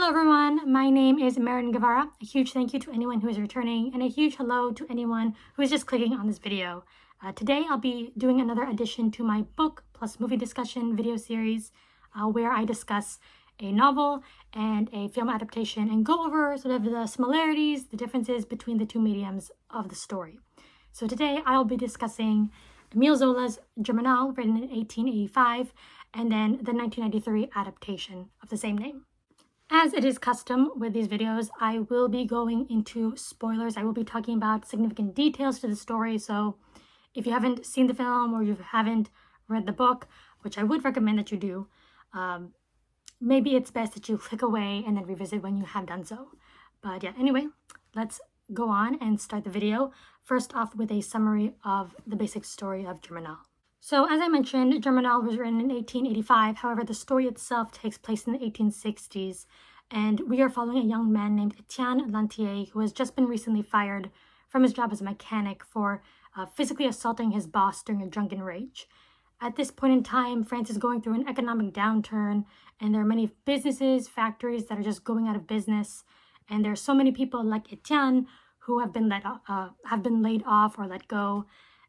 Hello everyone, my name is Marin Guevara. A huge thank you to anyone who is returning and a huge hello to anyone who is just clicking on this video. Today I'll be doing another addition to my book plus movie discussion video series where I discuss a novel and a film adaptation and go over sort of the similarities, the differences between the two mediums of the story. So today I'll be discussing Emile Zola's Germinal, written in 1885, and then the 1993 adaptation of the same name. As it is custom with these videos, I will be going into spoilers. I will be talking about significant details to the story, so if you haven't seen the film or you haven't read the book, which I would recommend that you do, maybe it's best that you click away and then revisit when you have done so. But yeah, anyway, let's go on and start the video. First off with a summary of the basic story of Germinal. So as I mentioned, Germinal was written in 1885. However, the story itself takes place in the 1860s, and we are following a young man named Etienne Lantier, who has just been recently fired from his job as a mechanic for physically assaulting his boss during a drunken rage. At this point in time, France is going through an economic downturn, and there are many businesses, factories that are just going out of business, and there are so many people like Etienne who have been laid off or let go,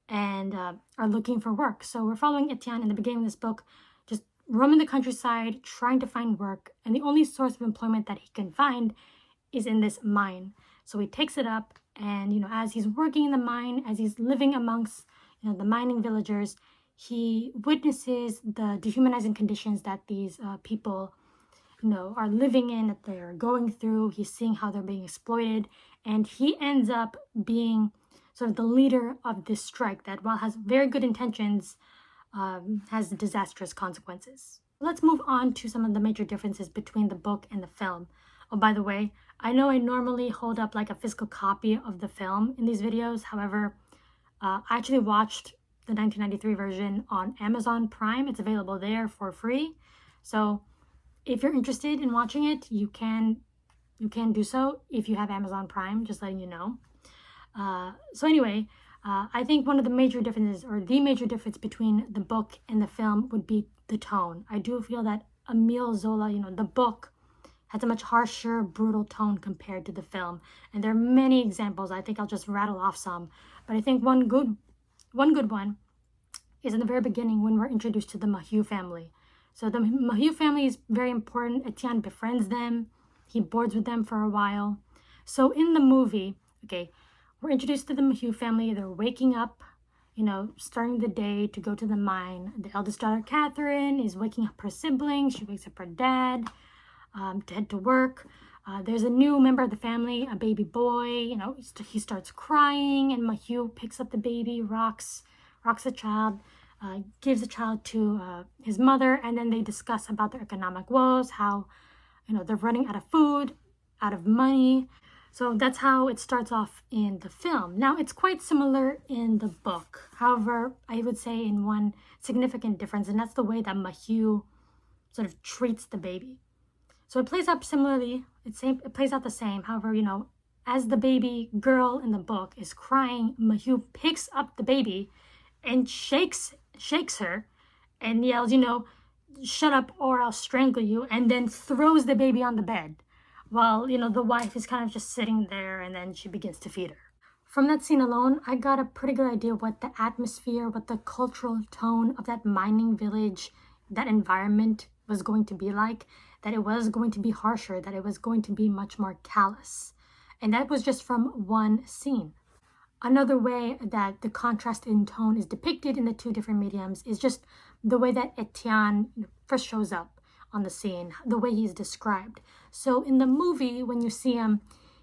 and are looking for work. So we're following Etienne in the beginning of this book, just roaming the countryside, trying to find work, and the only source of employment that he can find is in this mine. So he takes it up, and as he's working in the mine, as he's living amongst the mining villagers, he witnesses the dehumanizing conditions that these people are living in, that they're going through. He's seeing how they're being exploited, and he ends up being sort of the leader of this strike that, while has very good intentions, has disastrous consequences. Let's move on to some of the major differences between the book and the film. Oh, by the way, I know I normally hold up like a physical copy of the film in these videos. However, I actually watched the 1993 version on Amazon Prime. It's available there for free. So if you're interested in watching it, you can do so if you have Amazon Prime, just letting you know. So anyway, I think one of the major differences, or the major difference between the book and the film, would be the tone. I do feel that Emile Zola, the book, has a much harsher, brutal tone compared to the film. And there are many examples. I think I'll just rattle off some. But I think one good one is in the very beginning when we're introduced to the Maheu family. So the Maheu family is very important. Etienne befriends them. He boards with them for a while. So in the movie, we're introduced to the Maheu family. They're waking up, starting the day to go to the mine. The eldest daughter, Catherine, is waking up her siblings. She wakes up her dad to head to work. There's a new member of the family, a baby boy. He starts crying, and Maheu picks up the baby, rocks the child, gives the child to his mother, and then they discuss about their economic woes, how they're running out of food, out of money. So that's how it starts off in the film. Now, it's quite similar in the book. However, I would say in one significant difference, and that's the way that Maheu sort of treats the baby. So it plays out similarly. It plays out the same. However, as the baby girl in the book is crying, Maheu picks up the baby and shakes her and yells, "Shut up or I'll strangle you," and then throws the baby on the bed, while the wife is kind of just sitting there, and then she begins to feed her. From that scene alone, I got a pretty good idea what the atmosphere, what the cultural tone of that mining village, that environment was going to be like, that it was going to be harsher, that it was going to be much more callous. And that was just from one scene. Another way that the contrast in tone is depicted in the two different mediums is just the way that Etienne first shows up on the scene, the way he's described. So in the movie, when you see him,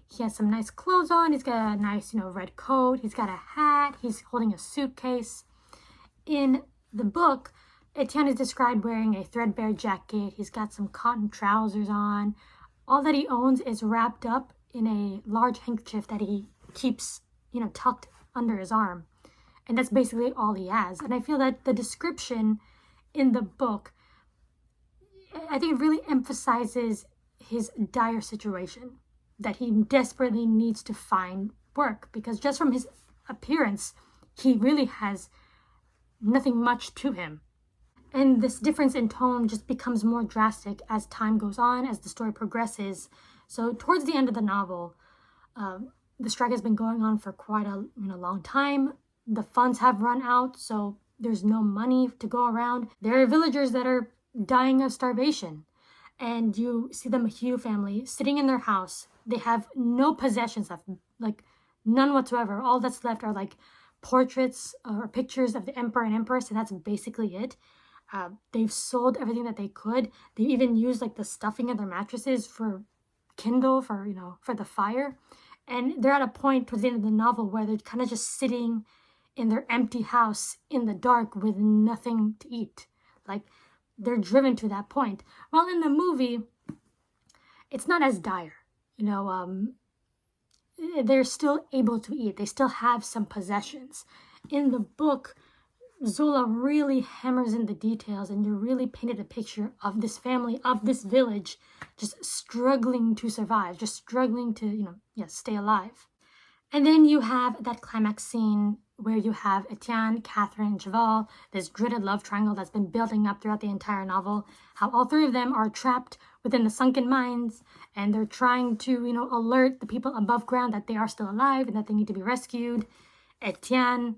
he has some nice clothes on. He's got a nice, red coat. He's got a hat. He's holding a suitcase. In the book, Etienne is described wearing a threadbare jacket. He's got some cotton trousers on. All that he owns is wrapped up in a large handkerchief that he keeps, tucked under his arm. And that's basically all he has. And I feel that the description in the book, I think it really emphasizes his dire situation, that he desperately needs to find work, because just from his appearance, he really has nothing much to him. And this difference in tone just becomes more drastic as time goes on, as the story progresses. So towards the end of the novel, the strike has been going on for quite a long time. The funds have run out, so there's no money to go around. There are villagers that are dying of starvation. And you see the Mahue family sitting in their house. They have no possessions left, like none whatsoever. All that's left are like portraits or pictures of the emperor and empress, and that's basically it. They've sold everything that they could. They even used like the stuffing of their mattresses for kindle, for for the fire. And they're at a point towards the end of the novel where they're kind of just sitting in their empty house in the dark with nothing to eat. Like, they're driven to that point. While in the movie, it's not as dire. They're still able to eat. They still have some possessions. In the book, Zola really hammers in the details, and you're really painted a picture of this family, of this village, just struggling to survive, just struggling to, stay alive. And then you have that climax scene where you have Etienne, Catherine, and Cheval, this dreaded love triangle that's been building up throughout the entire novel, how all three of them are trapped within the sunken mines, and they're trying to, alert the people above ground that they are still alive and that they need to be rescued. Etienne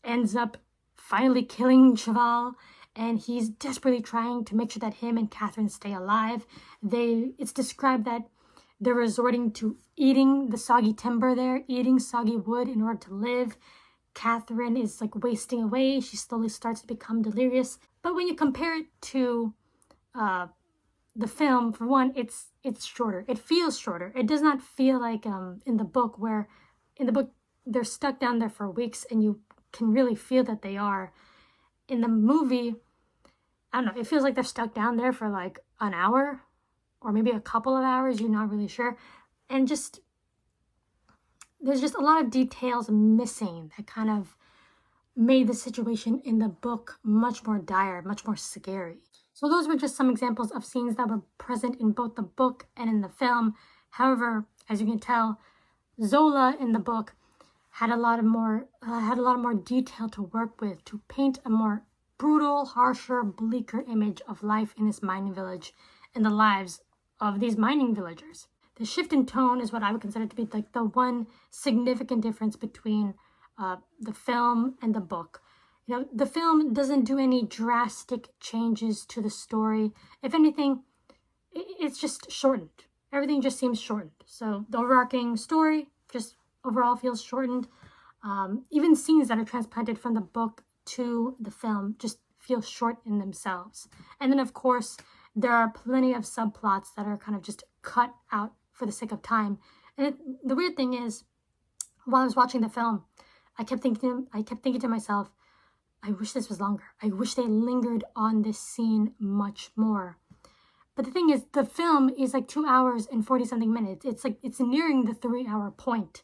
ends up finally killing Cheval, and he's desperately trying to make sure that him and Catherine stay alive. It's described that they're resorting to eating the soggy timber there, eating soggy wood in order to live. Catherine is like wasting away. She slowly starts to become delirious. But when you compare it to the film, for one, it's shorter. It feels shorter. It does not feel like in the book, where in the book they're stuck down there for weeks and you can really feel that they are. In the movie, I don't know, it feels like they're stuck down there for like an hour or maybe a couple of hours, you're not really sure. And there's just a lot of details missing that kind of made the situation in the book much more dire, much more scary. So those were just some examples of scenes that were present in both the book and in the film. However, as you can tell, Zola in the book had a lot more detail to work with, to paint a more brutal, harsher, bleaker image of life in this mining village and the lives of these mining villagers. The shift in tone is what I would consider to be like the one significant difference between the film and the book. The film doesn't do any drastic changes to the story. If anything, it's just shortened. Everything just seems shortened. So the overarching story just overall feels shortened. Even scenes that are transplanted from the book to the film just feel short in themselves. And then, of course, there are plenty of subplots that are kind of just cut out for the sake of time. And the weird thing is, while I was watching the film, I kept thinking to myself, I wish this was longer. I wish they lingered on this scene much more. But the thing is, the film is like 2 hours and 40-something minutes. It's nearing the 3-hour point.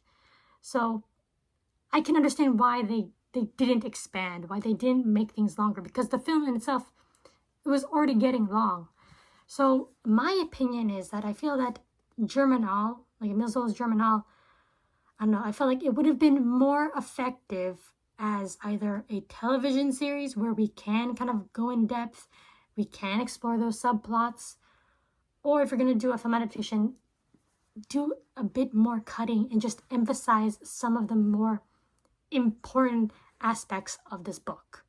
So I can understand why they didn't expand, why they didn't make things longer, because the film in itself, it was already getting long. So my opinion is that I feel that Germinal, like Emile Zola's Germinal, I don't know, I felt like it would have been more effective as either a television series where we can kind of go in depth, we can explore those subplots, or if you're going to do a film adaptation, do a bit more cutting and just emphasize some of the more important aspects of this book.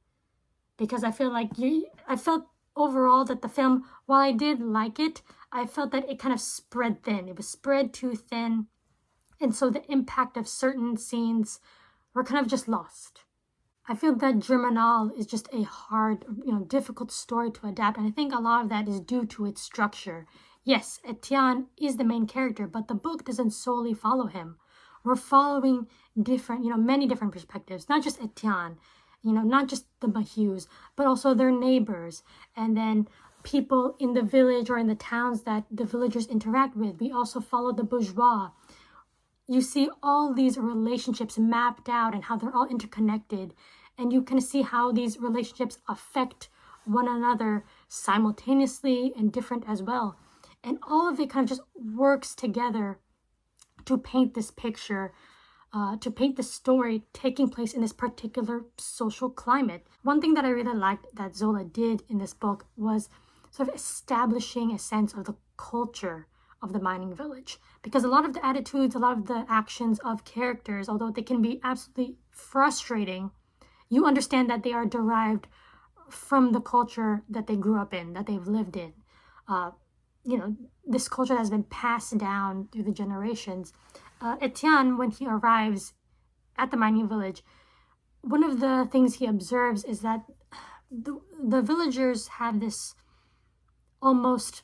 Because I feel like I felt overall that the film, while I did like it, I felt that it kind of spread thin. It was spread too thin. And so the impact of certain scenes were kind of just lost. I feel that Germinal is just a hard, difficult story to adapt. And I think a lot of that is due to its structure. Yes, Etienne is the main character, but the book doesn't solely follow him. We're following many different perspectives, not just Etienne, not just the Mahues, but also their neighbors, and then people in the village or in the towns that the villagers interact with. We also follow the bourgeois. You see all these relationships mapped out and how they're all interconnected, and you can see how these relationships affect one another simultaneously and different as well. And all of it kind of just works together to paint this picture to paint the story taking place in this particular social climate. One thing that I really liked that Zola did in this book was sort of establishing a sense of the culture of the mining village, because a lot of the attitudes, a lot of the actions of characters, although they can be absolutely frustrating, you understand that they are derived from the culture that they grew up in, that they've lived in. This culture has been passed down through the generations. Etienne, when he arrives at the mining village, one of the things he observes is that the villagers have this almost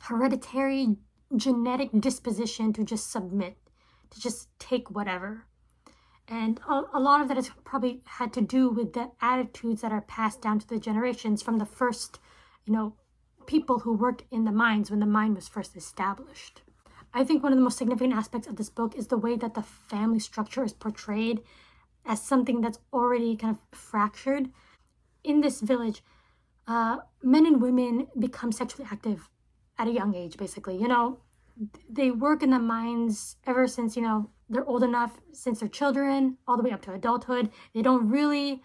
hereditary genetic disposition to just submit, to just take whatever. And a lot of that has probably had to do with the attitudes that are passed down to the generations from the first, people who worked in the mines when the mine was first established. I think one of the most significant aspects of this book is the way that the family structure is portrayed as something that's already kind of fractured. In this village, men and women become sexually active at a young age, basically. They work in the mines ever since, they're old enough, since they're children, all the way up to adulthood. They don't really,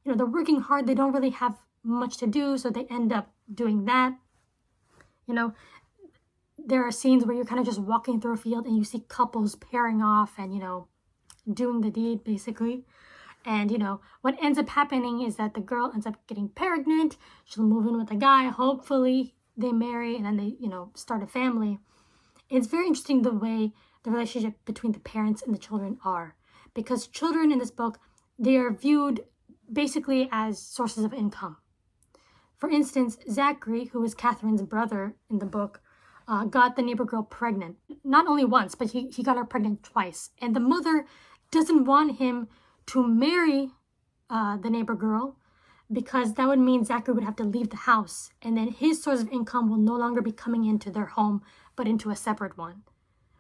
they're working hard. They don't really have much to do, so they end up doing that. There are scenes where you're kind of just walking through a field and you see couples pairing off and, doing the deed, basically. And, what ends up happening is that the girl ends up getting pregnant. She'll move in with a guy. Hopefully they marry and then they, start a family. It's very interesting the way the relationship between the parents and the children are. Because children in this book, they are viewed basically as sources of income. For instance, Zachary, who is Catherine's brother in the book, got the neighbor girl pregnant. Not only once, but he got her pregnant twice. And the mother doesn't want him to marry the neighbor girl, because that would mean Zachary would have to leave the house. And then his source of income will no longer be coming into their home, but into a separate one.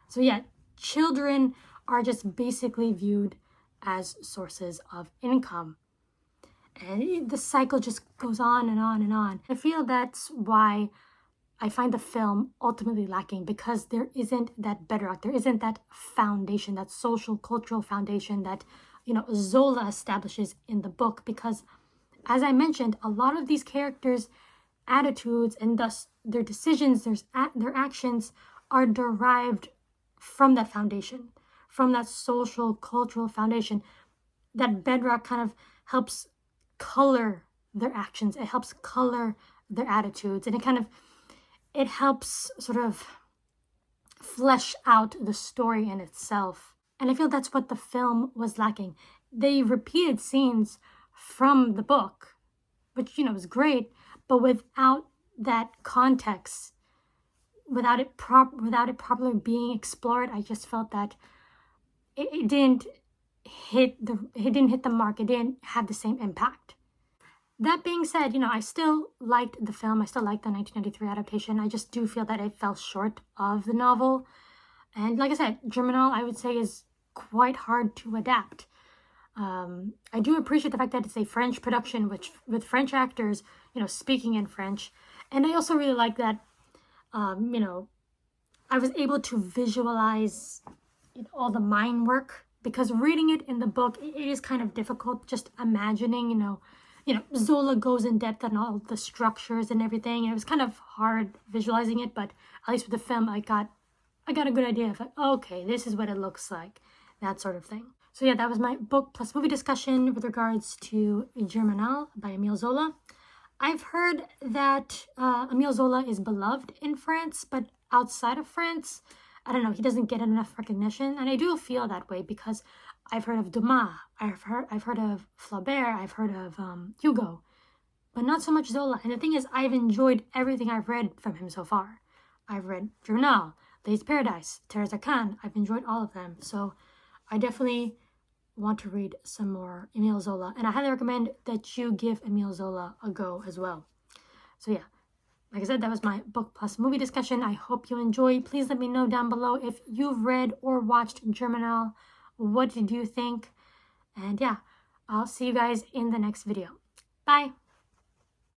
So yeah, children are just basically viewed as sources of income. And the cycle just goes on and on and on. I feel that's why I find the film ultimately lacking, because there isn't that bedrock, there isn't that foundation, that social, cultural foundation that, Zola establishes in the book. Because, as I mentioned, a lot of these characters' attitudes and thus their decisions, their actions are derived from that foundation, from that social, cultural foundation. That bedrock kind of helps color their actions. It helps color their attitudes, and it helps sort of flesh out the story in itself. And I feel that's what the film was lacking. They repeated scenes from the book, which, was great, but without that context, without it properly being explored, I just felt that it didn't hit the mark. It didn't have the same impact. That being said, I still liked the film. I still liked the 1993 adaptation. I just do feel that it fell short of the novel. And like I said, Germinal, I would say, is quite hard to adapt. I do appreciate the fact that it's a French production, with French actors, speaking in French. And I also really like that, I was able to visualize all the mine work, because reading it in the book, it is kind of difficult just imagining, Zola goes in depth on all the structures and everything. And it was kind of hard visualizing it, but at least with the film, I got a good idea of okay, this is what it looks like, that sort of thing. So yeah, that was my book plus movie discussion with regards to Germinal by Emile Zola. I've heard that Emile Zola is beloved in France, but outside of France, I don't know, he doesn't get enough recognition. And I do feel that way, because I've heard of Dumas, I've heard of Flaubert, I've heard of Hugo, but not so much Zola. And the thing is, I've enjoyed everything I've read from him so far. I've read Germinal, Lady's Paradise, Teresa Khan. I've enjoyed all of them. So I definitely want to read some more Emile Zola. And I highly recommend that you give Emile Zola a go as well. So yeah, like I said, that was my book plus movie discussion. I hope you enjoyed. Please let me know down below if you've read or watched Germinal. What did you think? And yeah, I'll see you guys in the next video. Bye!